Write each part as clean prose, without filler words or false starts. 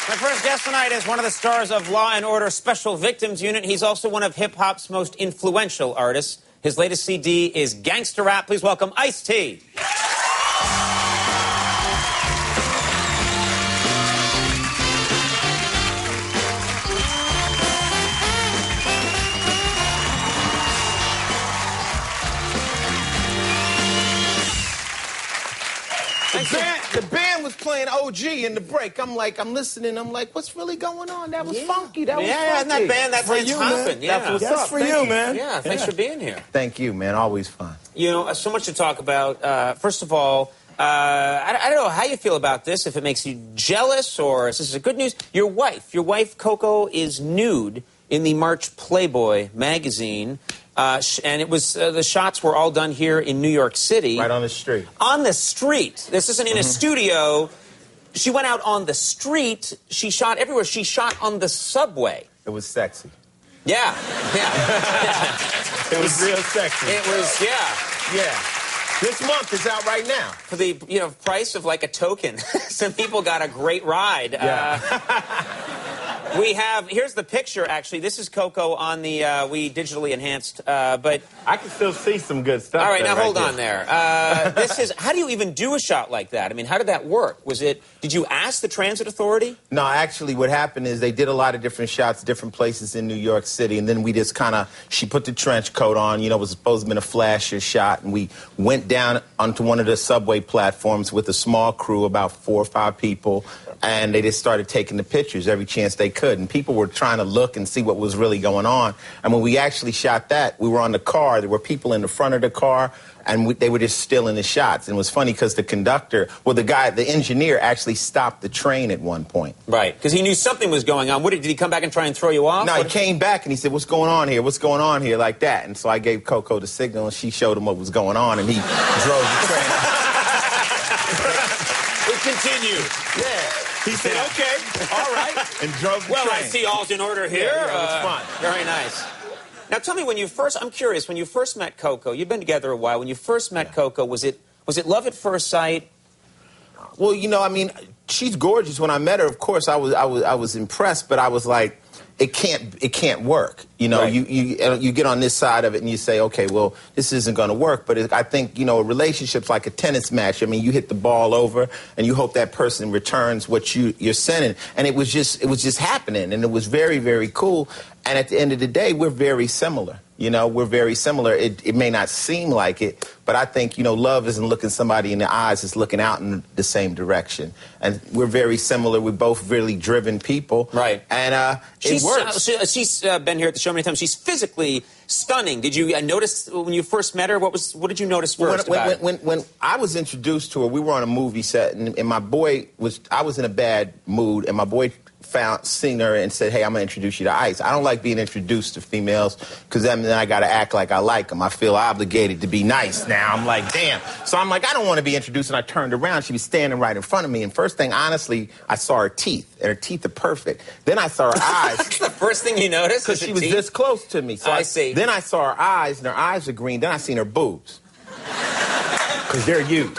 My first guest tonight is one of the stars of Law & Order Special Victims Unit. He's also one of hip-hop's most influential artists. His latest CD is Gangsta Rap. Please welcome Ice-T. The band was playing OG in the break. I'm listening. I'm like, what's really going on? That was funky. That was funky. Yeah, that band, that's for you, man. Yeah. That's for you, man. Yeah, thanks for being here. Thank you, man. Always fun. You know, so much to talk about. First of all, I don't know how you feel about this, if it makes you jealous or if this is good news. Your wife, Coco, is nude in the March Playboy magazine. And it was the shots were all done here in New York City. Right on the street. On the street. This isn't in a studio. She went out on the street. She shot everywhere. She shot on the subway. It was sexy. Yeah. It was real sexy. It was, Yeah. This month is out right now. For the price of like a token. Some people got a great ride. Yeah. Here's the picture, actually. This is Coco on the, we digitally enhanced, but... I can still see some good stuff. All right, now hold on there. How do you even do a shot like that? I mean, how did that work? Did you ask the transit authority? No, actually what happened is they did a lot of different shots, different places in New York City, and then we just she put the trench coat on, it was supposed to have been a flasher shot, and we went down onto one of the subway platforms with a small crew, about 4 or 5 people, and they just started taking the pictures every chance they could. And people were trying to look and see what was really going on. And when we actually shot that, we were on the car. There were people in the front of the car, and they were just still in the shots. And it was funny because the conductor, the engineer actually stopped the train at one point. Right, because he knew something was going on. Did he come back and try and throw you off? No, he came back and he said, what's going on here? What's going on here? Like that. And so I gave Coco the signal, and she showed him what was going on, and he drove the train. We continue. Yeah. He said, okay, all right, and drove the train. Well, I see all's in order here. Yeah, it was fun. Very nice. Now, tell me, I'm curious, when you first met Coco, you've been together a while, when you first met Coco, was it love at first sight? Well, she's gorgeous. When I met her, of course, I was impressed, but I was like, it can't work. Right. You get on this side of it and you say, okay, well, this isn't going to work. But I think, a relationship's like a tennis match. I mean, you hit the ball over and you hope that person returns what you're sending. And it was just happening, and it was very, very cool. And at the end of the day, we're very similar. We're very similar. It may not seem like it, but I think, love isn't looking somebody in the eyes, it's looking out in the same direction. And we're very similar. We're both really driven people. Right. And it works. She's been here at the show many times. She's physically stunning. Did you notice when you first met her? What did you notice first about her? When I was introduced to her, we were on a movie set, and I was in a bad mood, and my boy seen her and said, hey, I'm going to introduce you to Ice. I don't like being introduced to females because then I got to act like I like them. I feel obligated to be nice now. I'm like, damn. So I'm like, I don't want to be introduced. And I turned around. She was standing right in front of me. And first thing, honestly, I saw her teeth. And her teeth are perfect. Then I saw her eyes. That's the first thing you noticed? Because she was this close to me. So I see. Then I saw her eyes, and her eyes are green. Then I seen her boobs. Because they're huge.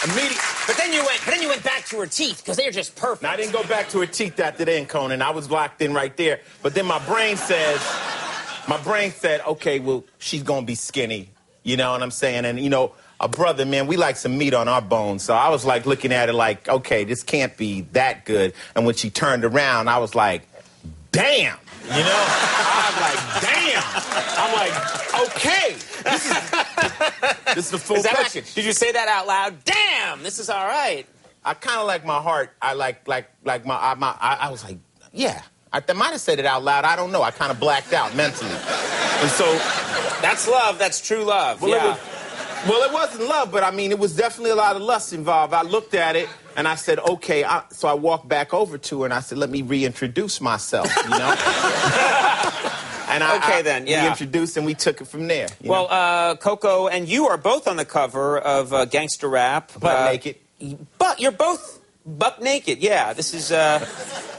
Immediately. But then you went back to her teeth because they're just perfect. Now, I didn't go back to her teeth after then, Conan. I was locked in right there. But then my brain said, okay, well, she's gonna be skinny. You know what I'm saying? And a brother, man, we like some meat on our bones. So I was like looking at it like, okay, this can't be that good. And when she turned around, I was like, damn. I was like, damn. I'm like, okay. This is the full package. Did you say that out loud? Damn, this is all right. I kind of like my heart. I I was like, yeah. I might have said it out loud. I don't know. I kind of blacked out mentally. And so... That's love. That's true love. Well, it wasn't love, but I mean, it was definitely a lot of lust involved. I looked at it, and I said, okay. So I walked back over to her, and I said, let me reintroduce myself, And we introduced, and we took it from there. Coco and you are both on the cover of Gangsta Rap. Butt naked. But you're both buck naked, yeah. This is...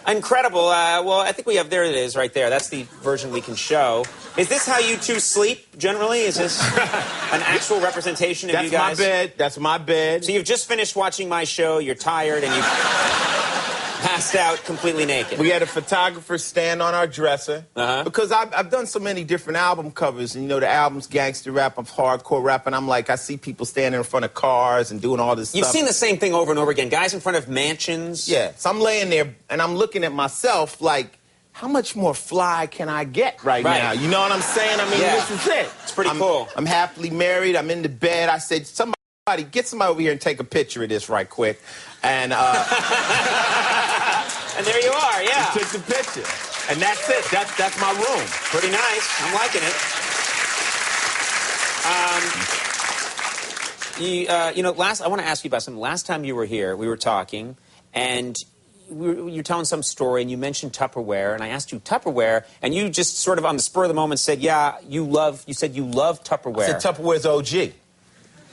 Incredible. Well, I think we have, there it is right there. That's the version we can show. Is this how you two sleep generally? Is this an actual representation of you guys? That's my bed. That's my bed. So you've just finished watching my show, you're tired, and you passed out completely naked. We had a photographer stand on our dresser because I've done so many different album covers, and you know the album's gangster rap, I'm hardcore rap, and I'm like, I see people standing in front of cars and doing all this stuff. You've seen the same thing over and over again, guys in front of mansions. Yeah, so I'm laying there and I'm looking at myself like, how much more fly can I get right now? You know what I'm saying? I mean, this is it. It's pretty cool. I'm happily married. I'm in the bed. I said, get somebody over here and take a picture of this right quick. And and there you are, yeah. He took the picture. And that's it. That's my room. Pretty nice. I'm liking it. You know, I want to ask you about something. Last time you were here, we were talking, and you're telling some story, and you mentioned Tupperware, and I asked you Tupperware, and you just sort of on the spur of the moment said, yeah, you said you love Tupperware. I said Tupperware's OG.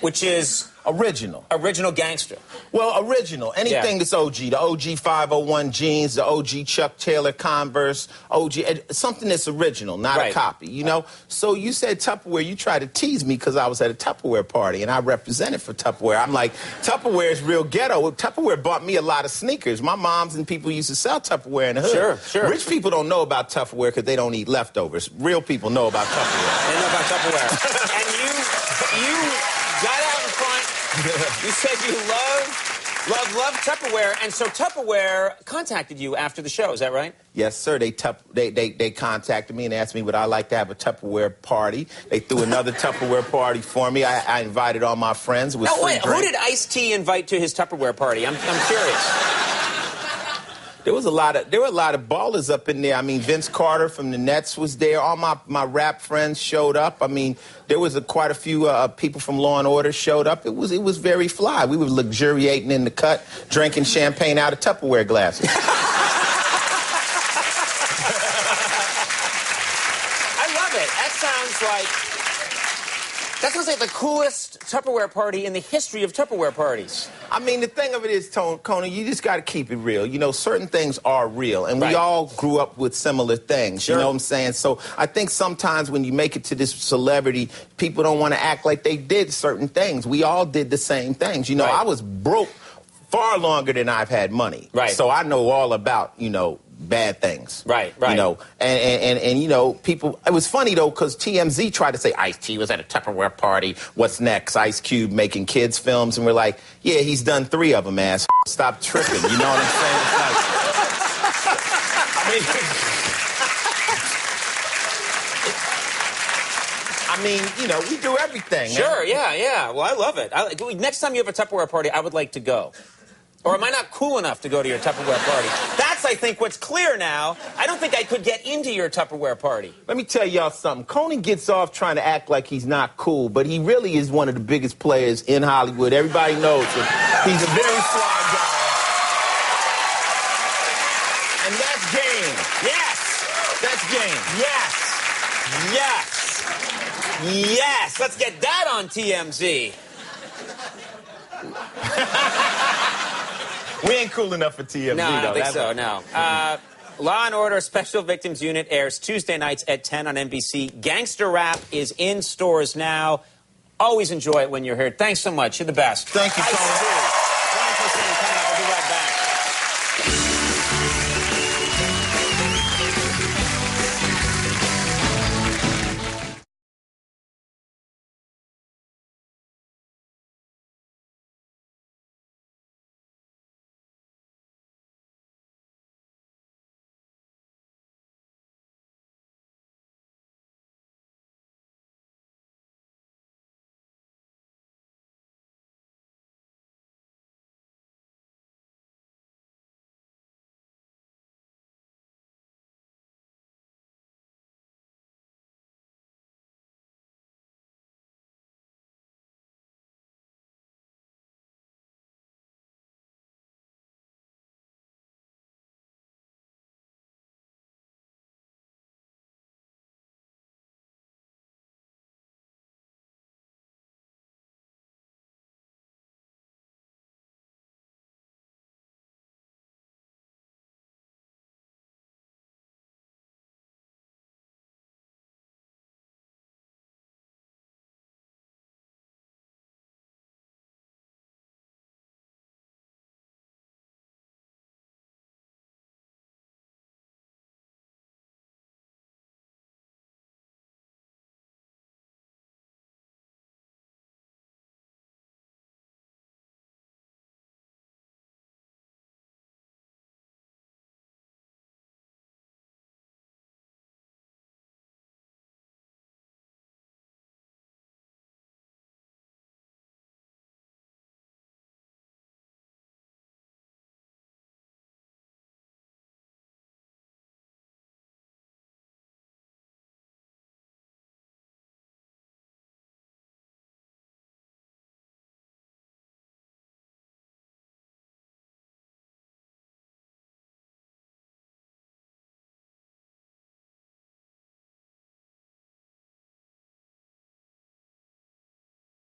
Which is? Original. Original gangster. Well, original. Anything that's OG. The OG 501 jeans, the OG Chuck Taylor Converse, OG, something that's original, not a copy, you know? So you said Tupperware. You tried to tease me because I was at a Tupperware party, and I represented for Tupperware. I'm like, Tupperware is real ghetto. Tupperware bought me a lot of sneakers. My moms and people used to sell Tupperware in the hood. Sure. Rich people don't know about Tupperware because they don't eat leftovers. Real people know about Tupperware. They know about Tupperware. And you got out in front. You said you love Tupperware, and so Tupperware contacted you after the show. Is that right? Yes, sir. They contacted me and asked me would I like to have a Tupperware party. They threw another Tupperware party for me. I invited all my friends. Who did Ice-T invite to his Tupperware party? I'm curious. There were a lot of ballers up in there. I mean, Vince Carter from the Nets was there. All my rap friends showed up. I mean, there was quite a few people from Law and Order showed up. It was very fly. We were luxuriating in the cut, drinking champagne out of Tupperware glasses. I love it. That sounds like the coolest Tupperware party in the history of Tupperware parties. I mean, the thing of it is, Conan, you just got to keep it real. You know, certain things are real, and we all grew up with similar things. You know what I'm saying? So I think sometimes when you make it to this celebrity, people don't want to act like they did certain things. We all did the same things. You know, I was broke far longer than I've had money. So I know all about, you know, bad things. You know, and you know, people, it was funny though, because TMZ tried to say Ice-T was at a Tupperware party. What's next? Ice Cube making kids films, and we're like, yeah, he's done 3 of them, ass. Stop tripping. You know what I'm saying? It's like, I mean, you know, we do everything. Sure, yeah. Well, I love it. Next time you have a Tupperware party, I would like to go. Or am I not cool enough to go to your Tupperware party? That's, I think, what's clear now. I don't think I could get into your Tupperware party. Let me tell y'all something. Conan gets off trying to act like he's not cool, but he really is one of the biggest players in Hollywood. Everybody knows him. He's a very fly guy. And that's game. Yes. That's game. Yes. Let's get that on TMZ. We ain't cool enough for TMZ, No, I don't think so, no. Law & Order Special Victims Unit airs Tuesday nights at 10 on NBC. Gangster Rap is in stores now. Always enjoy it when you're here. Thanks so much. You're the best. Thank you, Tony. Brian Posehn coming up. We'll be right back.